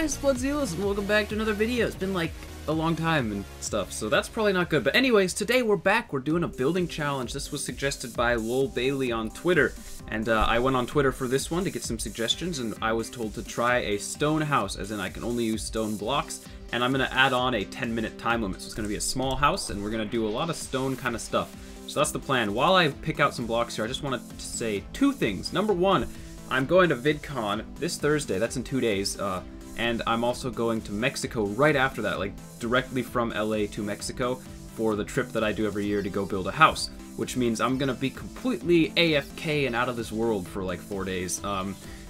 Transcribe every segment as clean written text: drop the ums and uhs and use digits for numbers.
guys, BloodZelos, and welcome back to another video. It's been like a long time and stuff, so that's probably not good. But anyways, today we're back. We're doing a building challenge. This was suggested by Lol Bailey on Twitter, and I went on Twitter for this one to get some suggestions, and I was told to try a stone house, as in I can only use stone blocks, and I'm going to add on a 10-minute time limit. So it's going to be a small house, and we're going to do a lot of stone kind of stuff. So that's the plan. While I pick out some blocks here, I just wanted to say two things. Number one, I'm going to VidCon this Thursday, that's in 2 days, and I'm also going to Mexico right after that, like directly from LA to Mexico for the trip that I do every year to go build a house, which means I'm going to be completely AFK and out of this world for like 4 days,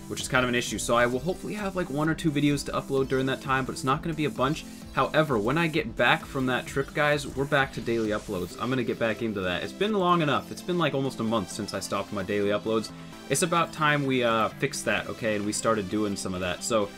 which is kind of an issue. So I will hopefully have like 1 or 2 videos to upload during that time, but it's not going to be a bunch. However, when I get back from that trip, guys, we're back to daily uploads. I'm going to get back into that. It's been long enough. It's been like almost a month since I stopped my daily uploads. It's about time we fixed that, okay, and we started doing some of that. So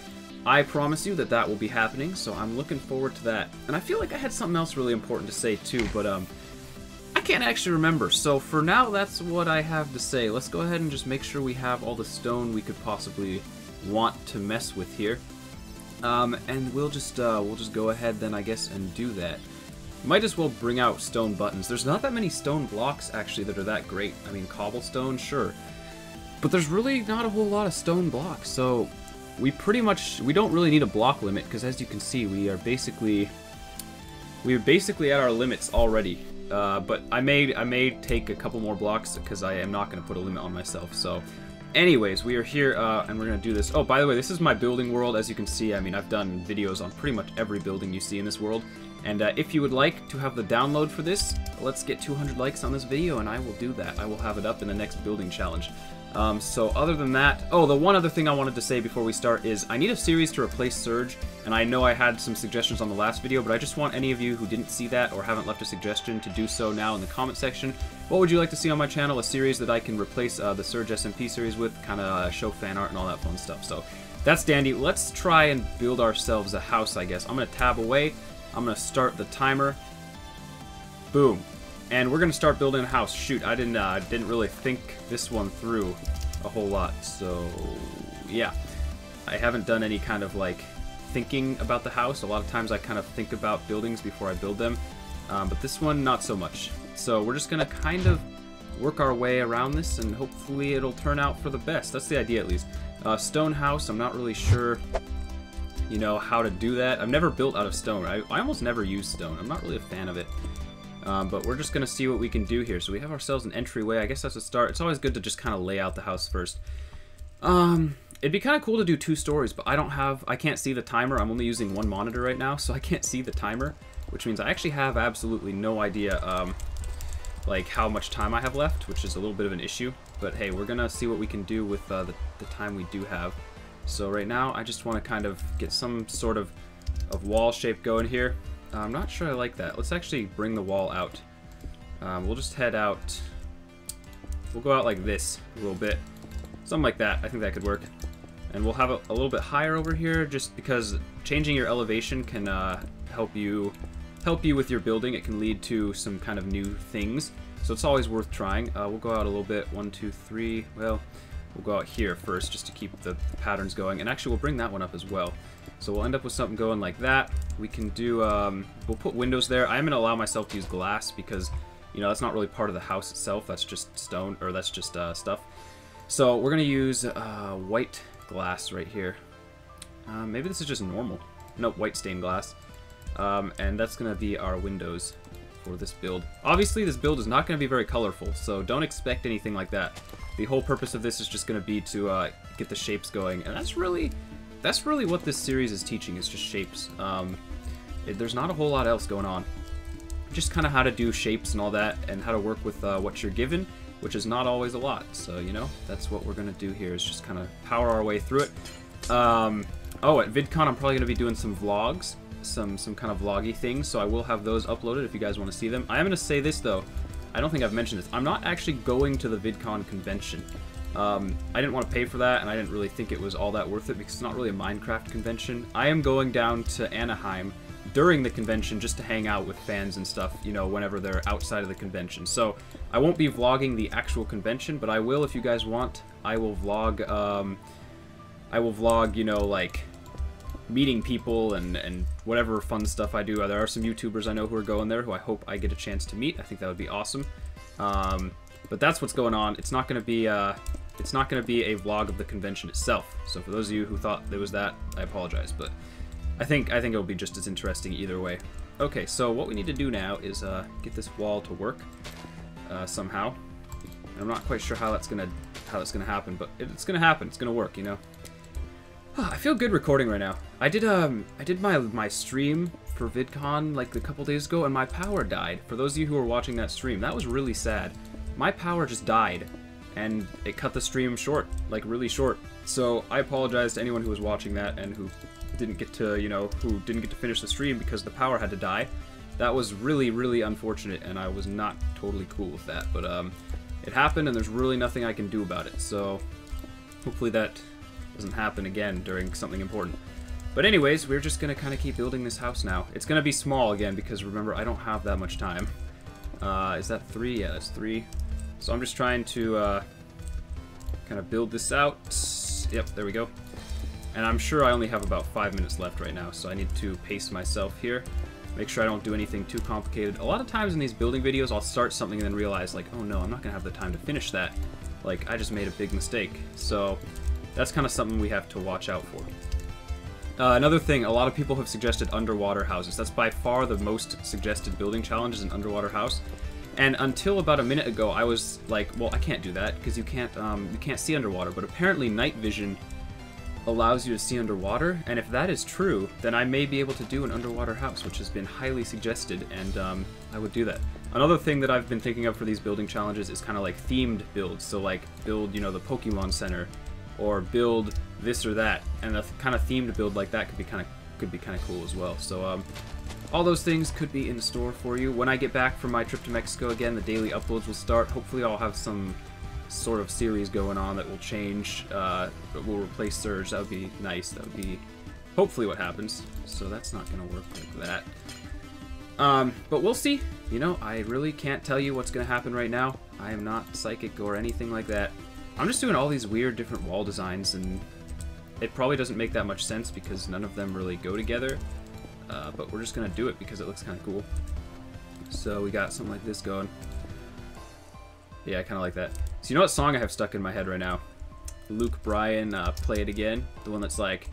I promise you that that will be happening, so I'm looking forward to that. And I feel like I had something else really important to say too, but I can't actually remember. So for now, that's what I have to say. Let's go ahead and just make sure we have all the stone we could possibly want to mess with here. And we'll just go ahead then, I guess, and do that. Might as well bring out stone buttons. There's not that many stone blocks, actually, that are that great. I mean, cobblestone, sure. But there's really not a whole lot of stone blocks, so we don't really need a block limit, because as you can see, we are basically at our limits already. But I may take a couple more blocks, because I am not going to put a limit on myself. So anyways, we are here, and we're going to do this. Oh, by the way, this is my building world. As you can see, I mean, I've done videos on pretty much every building you see in this world. And if you would like to have the download for this, let's get 200 likes on this video, and I will do that. I will have it up in the next building challenge. So other than that, oh, the one other thing I wanted to say before we start is I need a series to replace Surge, and I know I had some suggestions on the last video, but I just want any of you who didn't see that or haven't left a suggestion to do so now in the comment section. What would you like to see on my channel? A series that I can replace the Surge SMP series with, kind of show fan art and all that fun stuff. So that's dandy. Let's try and build ourselves a house, I guess. I'm going to tab away. I'm going to start the timer. Boom. And we're going to start building a house. Shoot, I didn't really think this one through a whole lot. So, yeah. I haven't done any kind of, like, thinking about the house. A lot of times I kind of think about buildings before I build them. But this one, not so much. So we're just going to kind of work our way around this, and hopefully it'll turn out for the best. That's the idea, at least. Stone house, I'm not really sure, you know, how to do that. I've never built out of stone. I almost never use stone. I'm not really a fan of it. But we're just going to see what we can do here. So we have ourselves an entryway. I guess that's a start. It's always good to just kind of lay out the house first. It'd be kind of cool to do 2 stories, but I can't see the timer. I'm only using 1 monitor right now, so I can't see the timer, which means I actually have absolutely no idea, like how much time I have left, which is a little bit of an issue. But hey, we're going to see what we can do with the time we do have. So right now, I just want to kind of get some sort of wall shape going here. I'm not sure I like that. Let's actually bring the wall out. We'll just head out. We'll go out like this a little bit. Something like that. I think that could work. And we'll have a little bit higher over here, just because changing your elevation can help you with your building. It can lead to some kind of new things. So it's always worth trying. We'll go out a little bit. 1, 2, 3. Well, we'll go out here first just to keep the patterns going. And actually, we'll bring that one up as well. So we'll end up with something going like that. We can do, we'll put windows there. I'm going to allow myself to use glass because, you know, that's not really part of the house itself. That's just stone, or that's just stuff. So we're going to use white glass right here. Maybe this is just normal. Nope, white stained glass. And that's going to be our windows for this build. Obviously, this build is not going to be very colorful, so don't expect anything like that. The whole purpose of this is just going to be to get the shapes going, and that's really what this series is teaching, is just shapes. There's not a whole lot else going on. Just kind of how to do shapes and all that, and how to work with what you're given, which is not always a lot. So, you know, that's what we're going to do here, is just kind of power our way through it. Oh, at VidCon, I'm probably going to be doing some vlogs, some kind of vloggy things, so I will have those uploaded if you guys want to see them. I am going to say this, though. I don't think I've mentioned this. I'm not actually going to the VidCon convention. I didn't want to pay for that, and I didn't really think it was all that worth it because it's not really a Minecraft convention. I am going down to Anaheim during the convention just to hang out with fans and stuff, you know, whenever they're outside of the convention. So I won't be vlogging the actual convention, but I will, if you guys want. I will vlog, you know, like meeting people and whatever fun stuff I do. There are some YouTubers I know who are going there who I hope I get a chance to meet. I think that would be awesome. But that's what's going on. It's not going to be a vlog of the convention itself. So for those of you who thought there was that, I apologize. But I think it'll be just as interesting either way. Okay, so what we need to do now is get this wall to work somehow. And I'm not quite sure how that's gonna happen, but it's gonna happen. It's gonna work, you know. I feel good recording right now. I did my stream for VidCon like a couple days ago, and my power died. For those of you who were watching that stream, that was really sad. My power just died, and it cut the stream short, like really short. So I apologize to anyone who was watching that and who didn't get to, finish the stream because the power had to die. That was really, really unfortunate, and I was not totally cool with that. But it happened, and there's really nothing I can do about it. So hopefully that doesn't happen again during something important. But anyways, we're just gonna kind of keep building this house now. It's gonna be small again because remember, I don't have that much time. Is that 3? Yeah, that's 3. So I'm just trying to kind of build this out. Yep, there we go. And I'm sure I only have about 5 minutes left right now, so I need to pace myself here. Make sure I don't do anything too complicated. A lot of times in these building videos, I'll start something and then realize, like, oh no, I'm not gonna have the time to finish that. Like, I just made a big mistake. So that's kind of something we have to watch out for. Another thing, a lot of people have suggested underwater houses. That's by far the most suggested building challenge, is an underwater house. And until about a minute ago, I was like, well, I can't do that because you can't see underwater. But apparently, night vision allows you to see underwater, and if that is true, then I may be able to do an underwater house, which has been highly suggested, and I would do that. Another thing that I've been thinking of for these building challenges is kind of like themed builds. So like build, the Pokemon Center, or build this or that, and a kind of themed build like that could be kind of cool as well. So all those things could be in store for you. When I get back from my trip to Mexico again, the daily uploads will start. Hopefully I'll have some sort of series going on that will change, will replace Surge. That would be nice. That would be hopefully what happens. So that's not going to work like that. But we'll see. I really can't tell you what's going to happen right now. I am not psychic or anything like that. I'm just doing all these weird different wall designs, and it probably doesn't make that much sense because none of them really go together. But we're just going to do it because it looks kind of cool. So we got something like this going. Yeah, I kind of like that. So you know what song I have stuck in my head right now? Luke Bryan, Play It Again. The one that's like,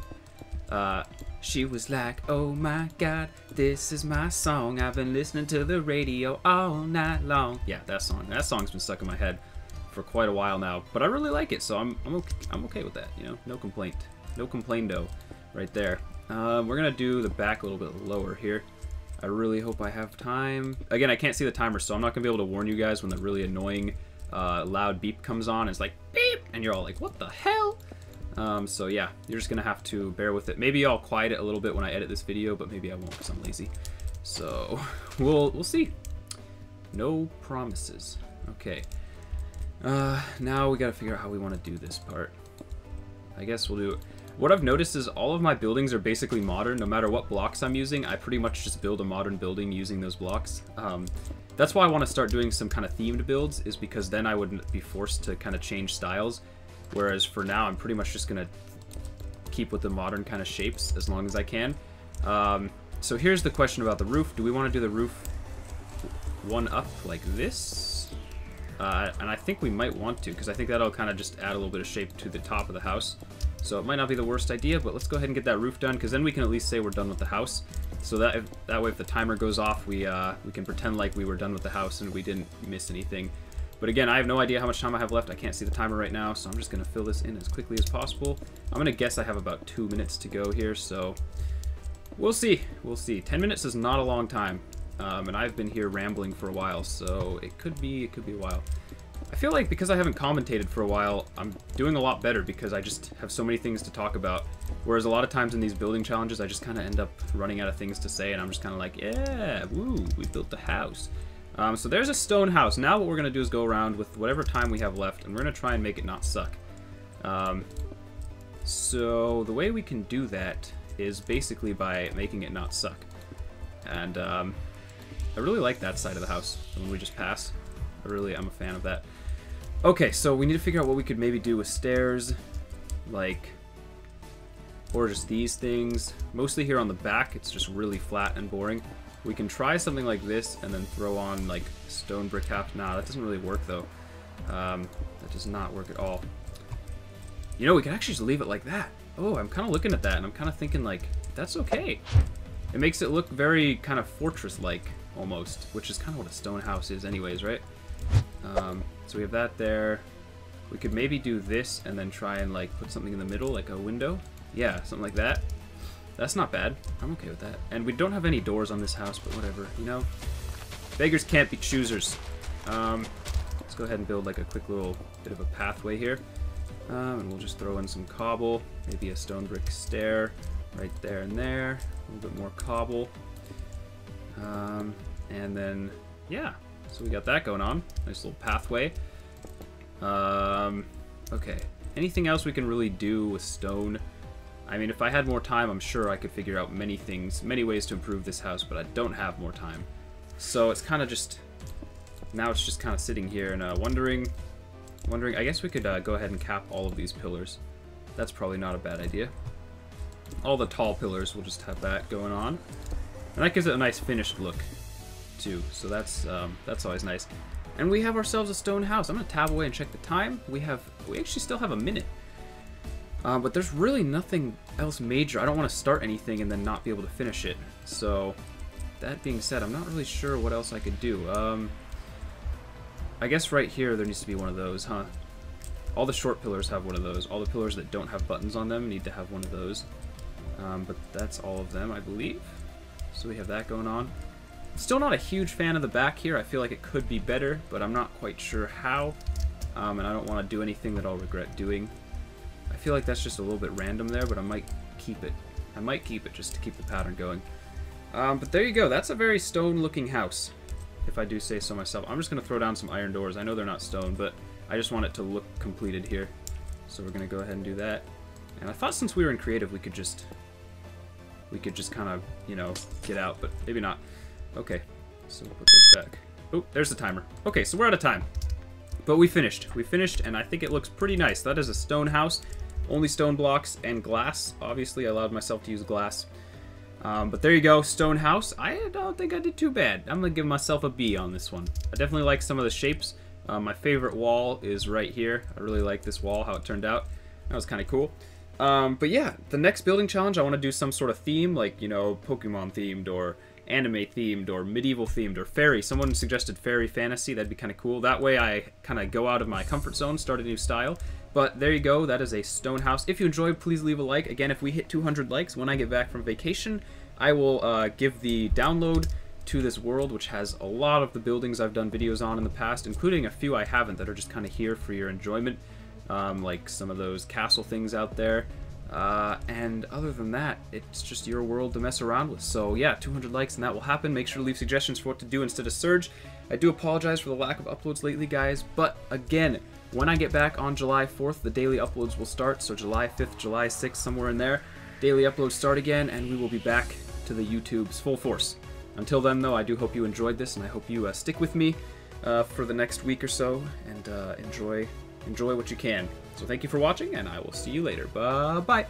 she was like, oh my god, this is my song. I've been listening to the radio all night long. Yeah, that song. That song's been stuck in my head for quite a while now. But I really like it, so I'm okay with that, No complaint. No complaint-o right there. We're going to do the back a little bit lower here. I really hope I have time. Again, I can't see the timer, so I'm not going to be able to warn you guys when the really annoying loud beep comes on. It's like, beep! And you're all like, what the hell? So yeah, you're just going to have to bear with it. Maybe I'll quiet it a little bit when I edit this video, but maybe I won't because I'm lazy. So we'll see. No promises. Okay. Now we got to figure out how we want to do this part. I guess we'll do it. What I've noticed is all of my buildings are basically modern. No matter what blocks I'm using, I pretty much just build a modern building using those blocks. That's why I want to start doing some kind of themed builds, is because then I wouldn't be forced to kind of change styles. Whereas for now, I'm pretty much just going to keep with the modern kind of shapes as long as I can. So here's the question about the roof. Do we want to do the roof one up like this? And I think we might want to, because I think that'll kind of just add a little bit of shape to the top of the house. So it might not be the worst idea, but let's go ahead and get that roof done, because then we can at least say we're done with the house. So that way, if the timer goes off, we can pretend like we were done with the house and we didn't miss anything. But again, I have no idea how much time I have left. I can't see the timer right now, so I'm just going to fill this in as quickly as possible. I'm going to guess I have about 2 minutes to go here, so we'll see. We'll see. 10 minutes is not a long time, and I've been here rambling for a while, so it could be a while. I feel like because I haven't commentated for a while, I'm doing a lot better because I just have so many things to talk about. Whereas a lot of times in these building challenges, I just kind of end up running out of things to say, and I'm just kind of like, yeah, woo, we built the house. So there's a stone house. Now what we're going to do is go around with whatever time we have left, and we're going to try and make it not suck. So the way we can do that is basically by making it not suck. And I really like that side of the house, the one we just passed. I'm a fan of that. Okay, so we need to figure out what we could maybe do with stairs. Like, or just these things. Mostly here on the back, it's just really flat and boring. We can try something like this and then throw on like stone brick half. Nah, that doesn't really work though. That does not work at all. You know, we can actually just leave it like that. Oh, I'm kind of looking at that and I'm kind of thinking like, that's okay. It makes it look very kind of fortress-like almost, which is kind of what a stone house is anyways, right? So we have that there. We could maybe do this and then try and like put something in the middle, like a window. Yeah, something like that. That's not bad. I'm okay with that. And we don't have any doors on this house, but whatever, you know? Beggars can't be choosers. Let's go ahead and build like a quick little bit of a pathway here. And we'll just throw in some cobble, maybe a stone brick stair right there and there. A little bit more cobble. And then, yeah. So we got that going on. Nice little pathway. Okay. Anything else we can really do with stone? I mean, if I had more time, I'm sure I could figure out many things, many ways to improve this house, but I don't have more time. So it's kind of just, now it's just kind of sitting here and wondering, I guess we could go ahead and cap all of these pillars. That's probably not a bad idea. All the tall pillars, we'll just have that going on. And that gives it a nice finished look, too. So that's always nice. And we have ourselves a stone house. I'm going to tab away and check the time. We actually still have a minute. But there's really nothing else major. I don't want to start anything and then not be able to finish it. So, that being said, I'm not really sure what else I could do. I guess right here there needs to be one of those, huh? All the short pillars have one of those. All the pillars that don't have buttons on them need to have one of those. But that's all of them, I believe. So we have that going on. Still not a huge fan of the back here. I feel like it could be better, but I'm not quite sure how. And I don't want to do anything that I'll regret doing. I feel like that's just a little bit random there, but I might keep it. I might keep it just to keep the pattern going. But there you go. That's a very stone-looking house, if I do say so myself. I'm just going to throw down some iron doors. I know they're not stone, but I just want it to look completed here. So we're going to go ahead and do that. And I thought since we were in creative, we could just kind of, you know, get out, but maybe not. Okay, so we'll put those back. Oh, there's the timer. Okay, so we're out of time. But we finished. We finished, and I think it looks pretty nice. That is a stone house. Only stone blocks and glass. Obviously, I allowed myself to use glass. But there you go, stone house. I don't think I did too bad. I'm going to give myself a B on this one. I definitely like some of the shapes. My favorite wall is right here. I really like this wall, how it turned out. That was kind of cool. But yeah, the next building challenge, I want to do some sort of theme, like, you know, Pokemon themed, or anime themed, or medieval themed, or fairy. Someone suggested fairy fantasy. That'd be kind of cool. That way I kind of go out of my comfort zone, start a new style. But there you go. That is a stone house. If you enjoyed, please leave a like. Again, if we hit 200 likes when I get back from vacation, I will give the download to this world, which has a lot of the buildings I've done videos on in the past, including a few I haven't that are just kind of here for your enjoyment, like some of those castle things out there. And other than that, it's just your world to mess around with. So yeah, 200 likes and that will happen. Make sure to leave suggestions for what to do instead of Surge. I do apologize for the lack of uploads lately, guys, but again, when I get back on July 4th, the daily uploads will start, so July 5th, July 6th, somewhere in there, daily uploads start again, and we will be back to the YouTube's full force. Until then, though, I do hope you enjoyed this, and I hope you stick with me for the next week or so, and enjoy what you can. So thank you for watching, and I will see you later. Bye-bye!